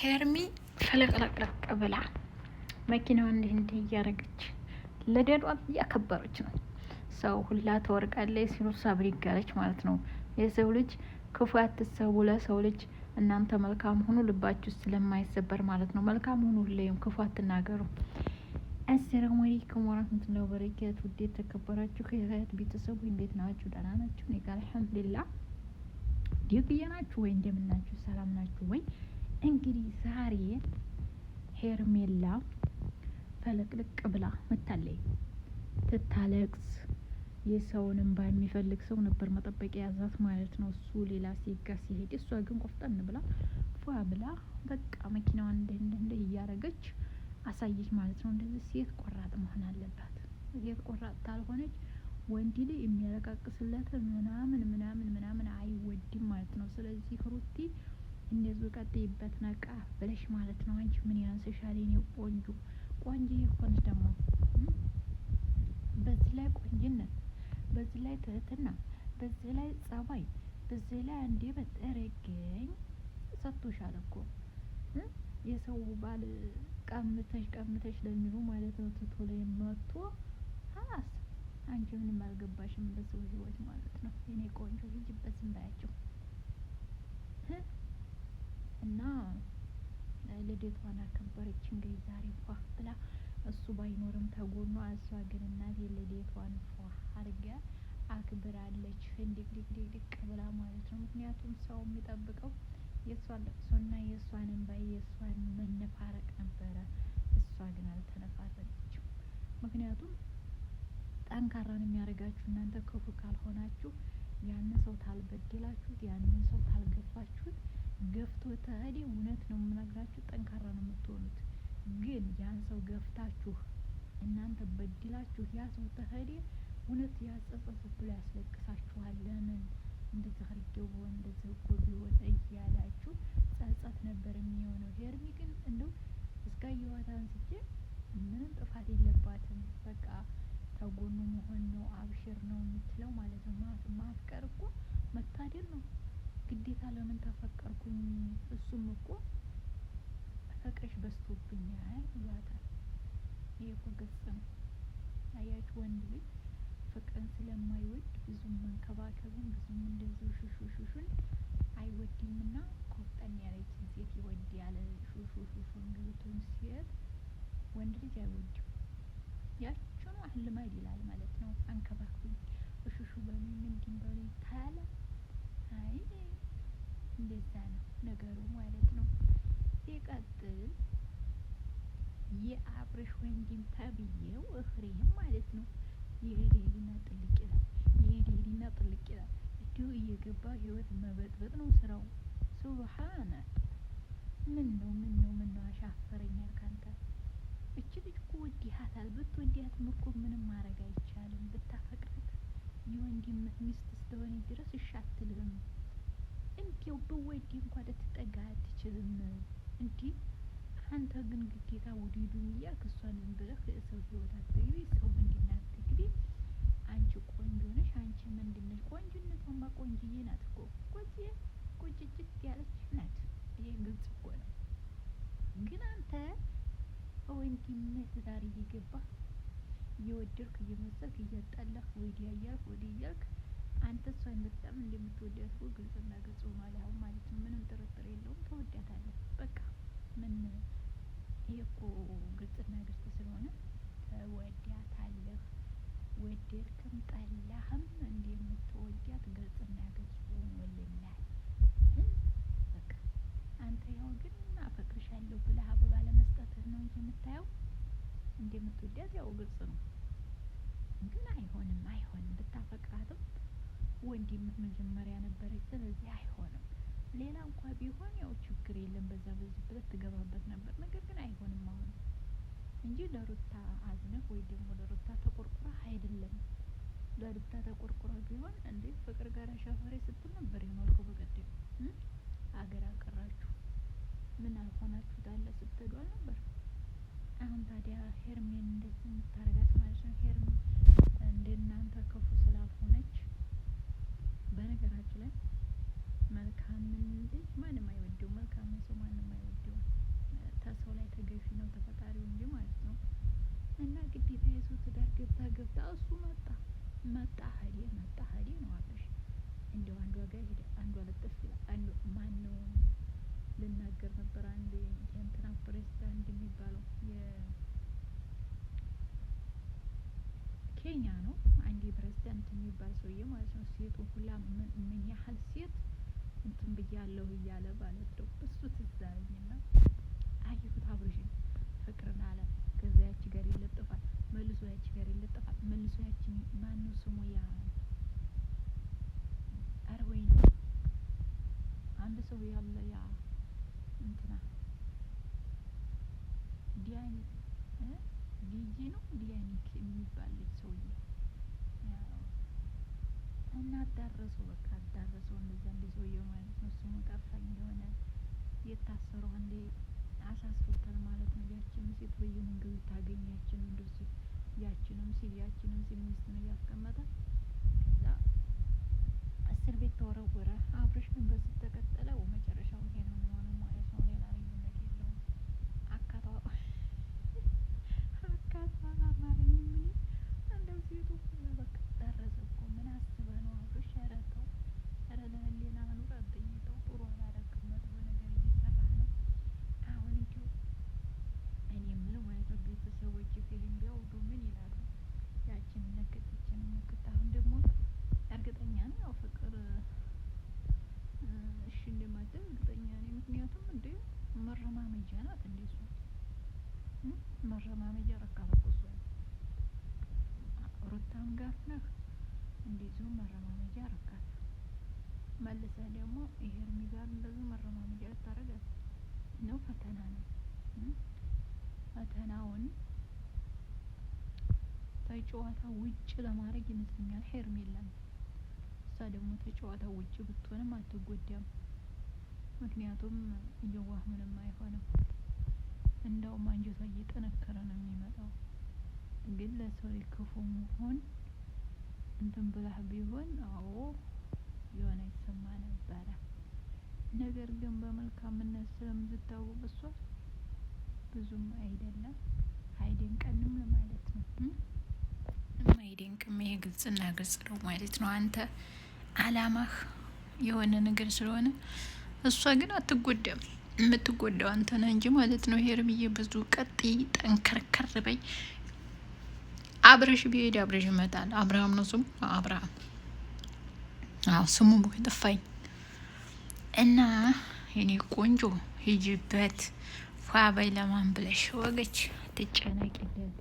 ሄርሚ ፈለቅለቅለቅ ብላ መኪናዋን እንዲህ እያደረገች ልደቷን እያከበረች ነው። ሰው ሁላ ተወርቃለች ሲሉ ሳብሪ ጋለች ማለት ነው። የሰው ልጅ ክፉ አትሰቡ፣ ለሰው ልጅ እናንተ መልካም ሁኑ፣ ልባችሁ ስለማይሰበር ማለት ነው። መልካም ሁኑ፣ ሁሌም ክፉ አትናገሩ። አሰላሙ አለይኩም ወራህመቱላሂ ወበረካቱ። ውድ የተከበራችሁ የሀያት ቤተሰቡ እንዴት ናችሁ? ደህና ናችሁ? እኔ ጋር አልሐምዱሊላህ። ደግዬ ናችሁ ወይ? እንደምናችሁ ሰላም ናችሁ ወይ? እንግዲህ ዛሬ ሄርሜላ ፈለቅልቅ ብላ መታለይ ትታለቅስ። የሰውን እንባ የሚፈልግ ሰው ነበር መጠበቂያ ያዛት ማለት ነው። እሱ ሌላ ሴት ጋር ሲሄድ እሷ ግን ቆፍጠን ብላ ፏ ብላ በቃ መኪናዋን እንደ እያረገች አሳየች ማለት ነው። እንደዚህ ሴት ቆራጥ መሆን አለባት። ሴት ቆራጥ ካልሆነች ወንድ ላይ የሚያለቃቅስለት ምናምን አይወድም ማለት ነው። ስለዚህ ሩቲ እንደዚህ ቀጥይበት ነቃ ብለሽ ማለት ነው። አንቺ ምን ያንስሻል? የኔ ቆንጆ የሆነች ደግሞ በዚህ ላይ ቆንጅነት፣ በዚህ ላይ ትህትና፣ በዚህ ላይ ጸባይ፣ በዚህ ላይ አንደበት ረገኝ ሰጥቶሻል እኮ የሰው ባል ቀምተሽ ለሚሉ ማለት ነው። ትቶ ላይ መጥቶ ሀላስ አንቺ ምንም አልገባሽም በሰው ህይወት ማለት ነው። የኔ ቆንጆ ሂጂበት ዝምባያቸው እና ልደቷን አከበረች። እንግዲህ ዛሬ ፏ ብላ እሱ ባይኖርም ተጎኗ፣ እሷ ግን እናቴ ልደቷን ፏ አርጋ አክብራለች። ፍንድቅድቅድቅ ብላ ማለት ነው። ምክንያቱም ሰው የሚጠብቀው የእሷን ለቅሶና የእሷን እንባ የእሷን መነፋረቅ ነበረ። እሷ ግን አልተነፋረቀችም። ምክንያቱም ጠንካራን የሚያደርጋችሁ እናንተ ክፉ ካልሆናችሁ፣ ያንን ሰው ታልበደላችሁት፣ ያንን ሰው ታልገፋችሁት፣ ገፍቶ ተሄደ እውነት ነው የምነግራችሁ ጠንካራ ነው የምትሆኑት። ግን ያን ሰው ገፍታችሁ እናንተ በድላችሁ ያ ሰው ተሄደ እውነት ያጸጸት ብሎ ያስለቅሳችኋል። ለምን እንደዚህ አድርጌው ቢሆን እንደዚህ እኮ ቢሆን እያላችሁ ጸጸት ነበር የሚሆነው። ሄርሚ ግን እንደው እስካየኋት አንስቼ ምንም ጥፋት የለባትም። በቃ ተጎኑ መሆን ነው፣ አብሽር ነው የምትለው ማለት ነው። ማፍቀር እኮ መታደል ነው ግዴታ። ለምን ተፈቀርኩኝ? እሱም እኮ ፍቅርሽ በዝቶብኛል ብሏታል። ይሄ እኮ ግልጽ ነው። አያችሁ፣ ወንድ ልጅ ፍቅርን ስለማይወድ ብዙም መንከባከብን ብዙም እንደዚሁ ሹሹሹን አይወድምና ቆፍጠን ያለች ሴት ይወድ ያለ ሹሹሹን ግብቱን ሴት ወንድ ልጅ አይወድም። ያችኑ አህልማድ ይላል ማለት ነው። አንከባክቡኝ፣ ሹሹ በሉኝ፣ ምንድን በሉኝ ታያለ። አይ እንደዛ ነው ነገሩ ማለት ነው። ሲቀጥል የአብርሽ ወንድም ተብዬው እህሬም ማለት ነው የሄደልና ጥልቅ ይላል። እንዲሁ እየገባ ህይወት መበጥበጥ ነው ስራው። ሱብሃነ ምን ነው አሻፈረኛል ካንተ። እቺ ልጅ እኮ ወዲሃታል። ብትወዲያትም እኮ ምንም ማድረግ አይቻልም። ብታፈቅራት የወንድምህ ሚስት ስትሆን ድረስ እሺ አትልህም። እንዲያው በወዲ እንኳን ልትጠጋ አትችልም። እንዲህ አንተ ግን ግዴታ ውዲዱን እያልክ እሷን ዝም ብለህ ሰው ህይወት አትግቢ። ሰው ምንድናት ትግቢ? አንቺ ቆንጆ ነሽ፣ አንቺ ምንድነሽ? ቆንጆነቷማ ቆንጅዬ ናት እኮ ቆንጅት ያለች ናት። ይሄ ግልጽ እኮ ነው። ግን አንተ ወንድምህ ዛሬ እየገባህ እየወደድክ እየመሰልክ እያጣላህ ወዲያ እያልክ አንተ እሷን በጣም እንደምትወዳት እኮ ግልጽና ግልጽ ሆኗል አሁን ማለት ነው። ምንም ጥርጥር የለውም። ተወዳታለህ በቃ ምን ይሄ እኮ ግልጽና ግልጽ ስለሆነ ተወዳታለህ። ወደድክም ጠላህም እንደምትወዳት ግልጽና ግልጽ ሆኖልናል። በቃ አንተ ያው ግን አፈቅርሻለሁ ብለህ አበባ ለመስጠትህ ነው እንጂ የምታየው እንደምትወዳት ያው ግልጽ ነው። ግን አይሆንም ብታፈቅራትም ወንድምህ መጀመሪያ ነበረች። ስለዚህ አይሆንም። ሌላ እንኳ ቢሆን ያው ችግር የለም፣ በዛ በዚህ ብለህ ትገባበት ነበር። ነገር ግን አይሆንም አሁን እንጂ ለሩታ አዝነህ ወይ ደግሞ ለሩታ ተቆርቁረህ አይደለም። ለሩታ ተቆርቁረህ ቢሆን እንዴ ፍቅር ጋር ሻፈሬ ስትል ነበር የኖርከው። በቀደም አገር አቀራችሁ ምን አልሆናችሁ ታለ ስትሄዱ አልነበር? አሁን ታዲያ ሄርሜን እንደዚህ የምታረጋት ማለት ነው። ሄርሜ እንደናንተ ክፉ ስላልሆነች በነገራችን ላይ መልካምን ልጅ ማንም አይወደው፣ መልካምን ሰው ማንም አይወደው። ዳር ገብታ እሱ መጣ ሄደ ነው አብርሽ። እንደው አንዷ ጋር ሄደ፣ አንዷ ለጥፍ ይላል። አንዱ ማን ነው ልናገር ነበር። አንድ የእንትና ፕሬዝዳንት የሚባለው የኬንያ ነው። አንድ ፕሬዝዳንት የሚባል ሰውዬ ማለት ነው። ሴቱ ሁላ ምን ያህል ሴት እንትን ብያለሁ እያለ ማለት ነው። እሱ ትዝ አለኝና አየሁት አብርሽን ፍቅርን አለ። ከዛ ያቺ ጋር ይለጥፋል መልሶ፣ ያቺ ጋር ይለጥፋል መልሶ። ያቺን ማነው ስሙ ያ አርወይን አንድ ሰው ያለ ያ እንትና ዲያኒ ዲጂ ነው ዲያኒክ የሚባል ልጅ ሰውዬ እና አዳረሰው፣ በቃ አዳረሰው። እንደዛ እንደ ሰውዬው ማለት ነው። ስሙ ጠፋኝ። የሆነ የታሰረው እንደ አሳስሮታል ማለት ነው። ያችንም ሴት በየመንገዱ ታገኝ፣ ያችንም እንደዚህ ያችንም ሲል ሚስት ነው እያስቀመጠ ከዛ እስር ቤት ተወረወረ። አብርሽ ግን በዚህ ተቀጠለ። መጨረሻው ይሄ ነው የሚሆነው ማለት ነው። ሌላ ልዩነት የለውም። አካታው አማረኝ ምን እንደው ሴቱ በቃ ደረሰ እኮ። ምን አስበህ ነው አብርሽ? ኧረ ተው፣ ኧረ ለህሊና ኑር። አትኝተው፣ ጥሩ አላደረግም። መጥፎ ነገር እየሰራህ ነው። አሁን እንዲሁ እኔ የምለው ማለት ነው ቤተሰቦች ፊልም ቢያወዱ ምን ይላሉ? ያችን ነክት ይችን ነክት። አሁን ደግሞ እርግጠኛ ነኝ ያው ፍቅር እሺ እንደማትል እርግጠኛ ነኝ። ምክንያቱም እንደ መረማመጃ ናት። እንደ እሷ መረማመጃ ረካበቁሷ ሩታም ጋር ነህ እንደዚሁ መረማመጃ ረካት። መልሰህ ደግሞ ይሄርሚ ጋር እንደዚሁ መረማመጃ ልታረጋት ነው። ፈተና ነው። ፈተናውን ተጨዋታ ውጭ ለማድረግ ይመስለኛል ሄርሜላን። እሷ ደግሞ ተጨዋታ ውጭ ብትሆንም አትጎዳም። ምክንያቱም እየዋህ ምንም አይሆንም። እንደውም አንጀቷ እየጠነከረ ነው የሚመጣው። ግን ለሰው ክፉ መሆን እንትን ብላህ ቢሆን አዎ የሆነ ይሰማ ነበረ። ነገር ግን በመልካምነት ስለምትታወቅ እሷ ብዙም አይደለም። አይደንቀንም ለማለት ነው። አይደንቅም። ይሄ ግልጽና ግልጽ ነው ማለት ነው። አንተ አላማህ የሆነ ነገር ስለሆነ እሷ ግን አትጎዳም። የምትጎዳው አንተ ነህ እንጂ ማለት ነው። ሄርምዬ ብዙ ቀጥይ፣ ጠንከርከር በይ። አብርሽ ቢሄድ አብርሽ ይመጣል። አብርሃም ነው ስሙ። አብርሃም ስሙ ጠፋኝ። እና የኔ ቆንጆ ሂጂበት ፏ በይ። ለማን ብለሽ ወገች ትጨነቂበት።